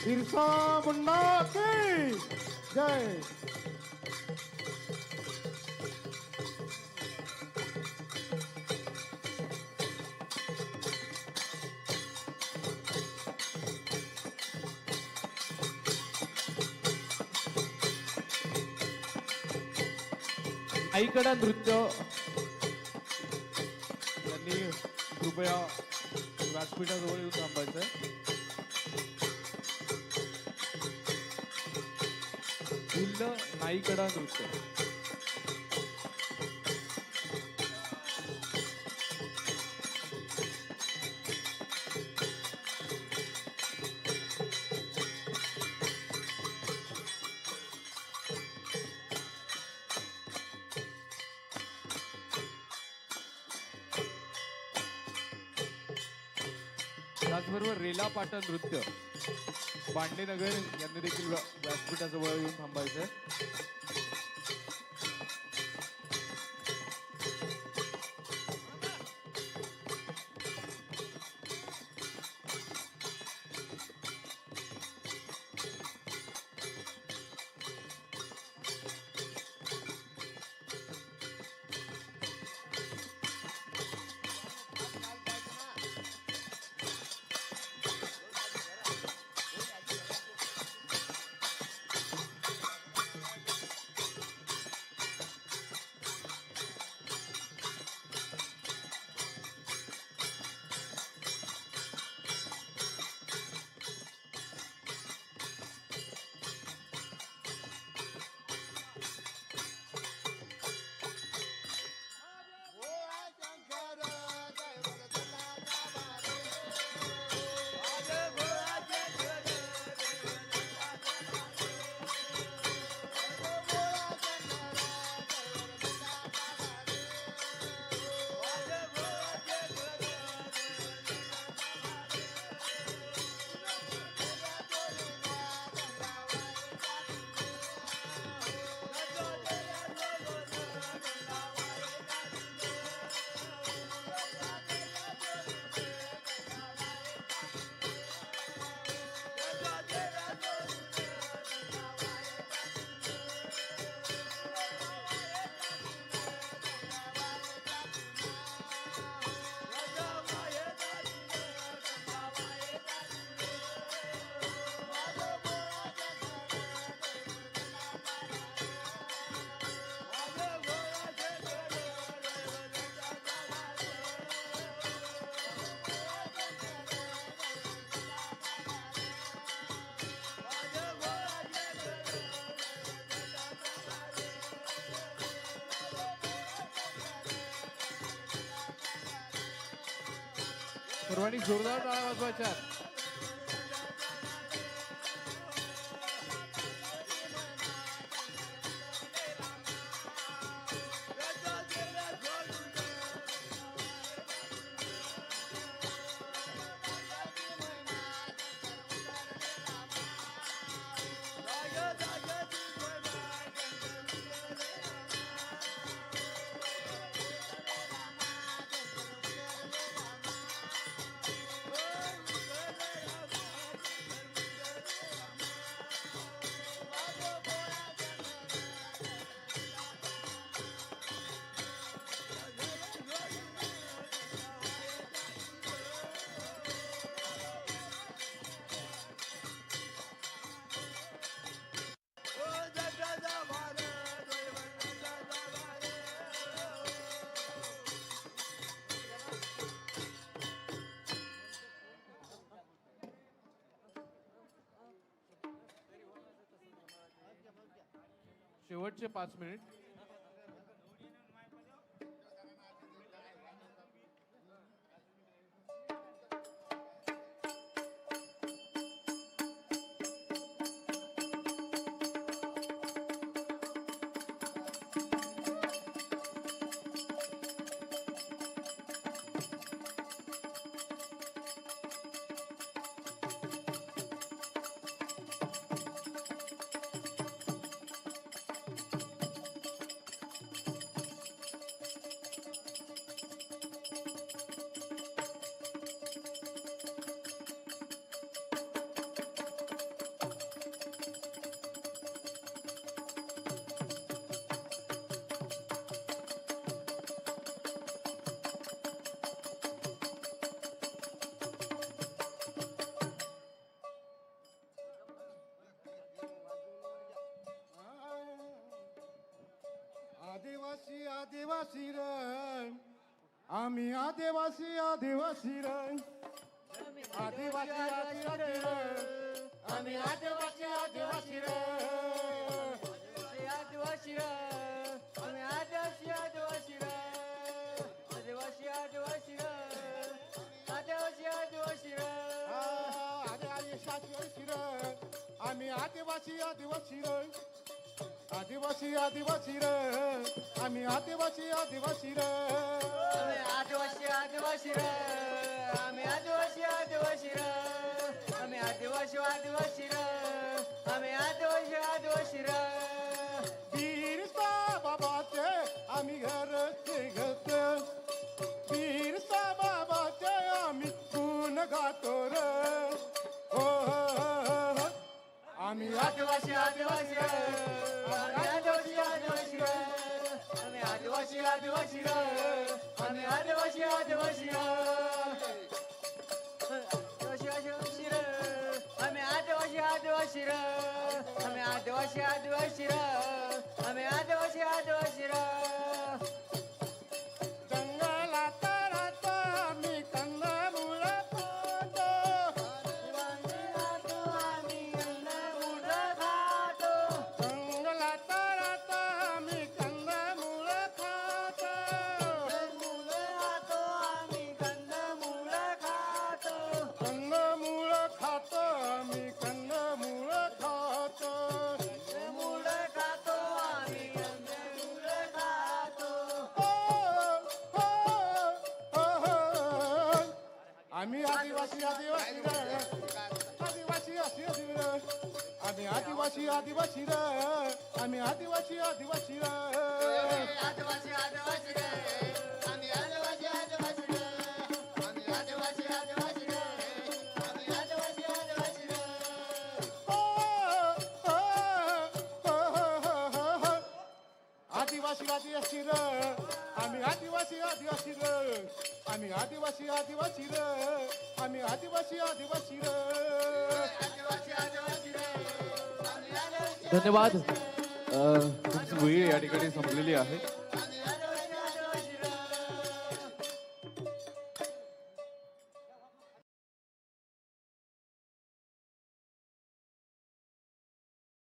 बिरसा मुंडा की जय. आईकडा नृत्य यांनी कृपया व्यासपीठाजवळ येऊन थांबायचंय. भिल्ल नाईकडा नृत्य. त्याचबरोबर रेला पाटा नृत्य पांडेनगर यांनी देखील व्यासपीठाजवळ येऊन थांबायचंय. सर्वांनी जोरदार टाळ्या वाजवायच्या. शेवटचे 5 मिनिट. आदिवासी आदिवासी रे आम्ही आदिवासी आदिवासी रे आदिवासी आदिवासी रे आम्ही आदिवासी आदिवासी रे आदिवासी रे आम्ही आदिवासी आदिवासी रे आदिवासी आदिवासी रे आदिवासी आदिवासी रे आम्ही आदिवासी आदिवासी रे आदिवासी आदिवासी रे आम्ही आदिवासी आदिवासी रे आम्ही आदिवासी आदिवासी रे आम्ही आदिवासी आदिवासी रे आम्ही आदिवासी आदिवासी रे आम्ही आदिवासी आदिवासी रे बिरसा बाबाचे आम्ही घरचे घेते बिरसा बाबाचे आम्ही गुण गातो रे हो आम्ही आदिवासी आदिवासी रे आम्ही आदिवासी आदिवासी रे आम्ही आदिवासी आदिवासी रे आम्ही आदिवासी आदिवासी रे आदिवासी आदिवासी रे आम्ही आदिवासी आदिवासी रे आम्ही आदिवासी आदिवासी रे आम्ही आदिवासी आदिवासी रे जंगलात राहतो आम्ही कंदमुळ खातो जंगलात राहतो आम्ही कंदमुळ खातो कंदमुळ खातो आम्ही कंदमुळ खातो आम्ही आदिवासी आदिवासी रे आदिवासी आदिवासी रे आम्ही आदिवासी आदिवासी रे आम्ही आदिवासी आदिवासी रे आदिवासी आदिवासी रे आम्ही आदिवासी आदिवासी रे आम्ही आदिवासी आदिवासी रे आम्ही आदिवासी आदिवासी रे आदिवासी आदिवासी रे आम्ही आदिवासी आदिवासी रे आम्ही आदिवासी आदिवासी रे आम्ही आदिवासी आदिवासी रे आदिवासी आदिवासी रे आम्ही आदिवासी धन्यवाद तुमची वेळ या ठिकाणी संपलेली आहे